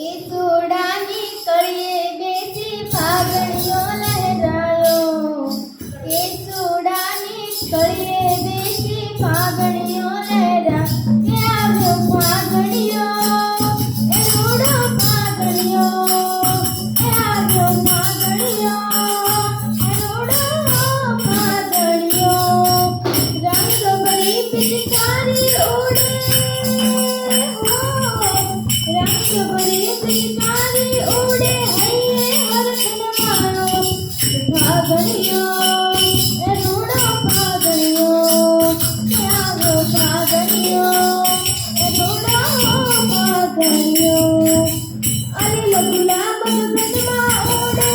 કેસુડાની કળીએ બેસી ફાગણીઓ લહેરાયો. કેસુડાની કળીએ બેસી ફાગણીઓ લહેરા. એ આવ્યો ફાગણીઓ, એ રૂડો ફાગણીઓ. એ આવ્યો ફાગણીઓ, એ રૂડો ફાગણીઓ. રંગ ભરી પિચકારી ઉડે, રંગ ભરી પિચકારી ઉડે, હૈયે હરખનો માળો. ફાગણીઓ, એ રૂડો ફાગણીઓ. એ આવ્યો ફાગણીઓ, એ રૂડો ફાગણીઓ. અલીલ ગુલાબ ગગનમાં ઉડે,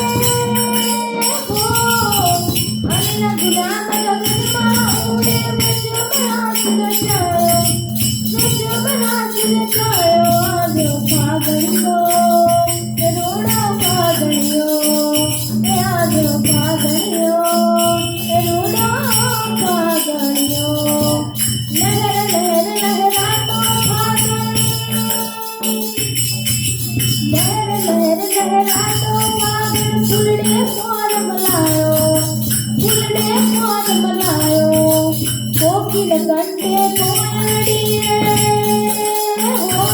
હો અલીલ ગુલાબ ગગનમાં ઉડે. વજ્રમરાજ રચાયો, વજ્રમરાજ રચાયો. આવ્યો ફાગણીઓ, એ રૂડો ફાગણીઓ. એ આવ્યો ફાગણીઓ, એ રૂડો ફાગણીઓ. લહેર લહેર લહેરાતો ફાગણ, લહેર લહેર લહેરાતો ફાગણ. ફૂલડે મોર મલાયો, ફૂલડે મોર મલાયો. કોકિલ કંઠે કોયલડીએ, હો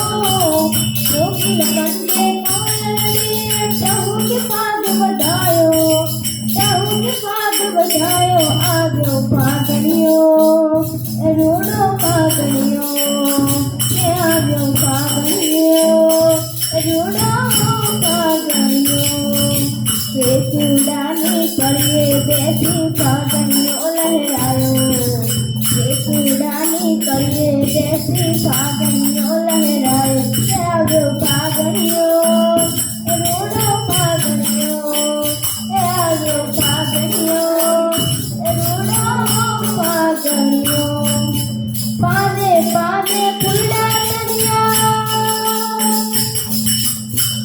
કોકિલ કંઠે કોયલડીએ. ટહુ કે પાગ બધાયો, ટહુ કે પાગ બધાયો. આવ્યો ફાગણીઓ, એ રૂડો ફાગણીઓ. એ આવ્યો ફાગણીઓ, એ રૂડો ફાગણીઓ. કેસુડાની કળીએ બેસી ફાગણીઓ લહેરાયો. કેસુડાની કળીએ બેસી ફાગણીઓ લહેરાયો. એ આવ્યો ફાગણીઓ, એ રૂડો ફાગણીઓ. એ આવ્યો ફાગણીઓ, એ રૂડો ફાગણીઓ. પાને પાને ફૂલડા તરિયા,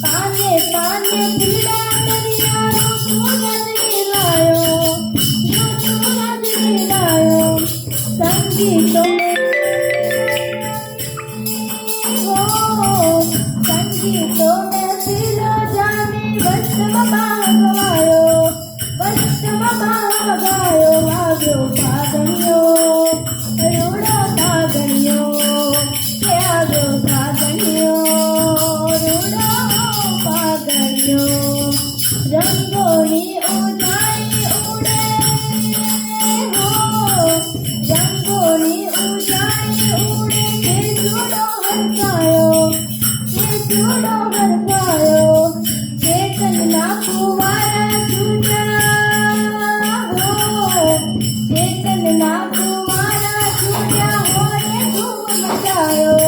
પાને પાને ફૂલડા તરિયા. ઋતુ ગજરી લાયો, ઋતુ ગજરી લાયો. સંગીતો હો સંગીતો में सिलो जाने. वस्त्रમાં ભાગાયો, વસ્ત્રમાં ભાગાયો. આવ્યો ફાગણીઓ, રૂડો ફાગણીઓ. એ આવ્યો ફાગણીઓ, રૂડો ફાગણીઓ. રંગોની ઉજાઈ ઉડે, હો રંગોની ઉજાઈ ઉડે. કેસુડો હરખાયો, કેસુડો હરખાયો. ચેતનના ફુવારા છૂટ્યા, હો ચેતનના ફુવારા છૂટ્યા. હોરે ધૂમ મચાયો,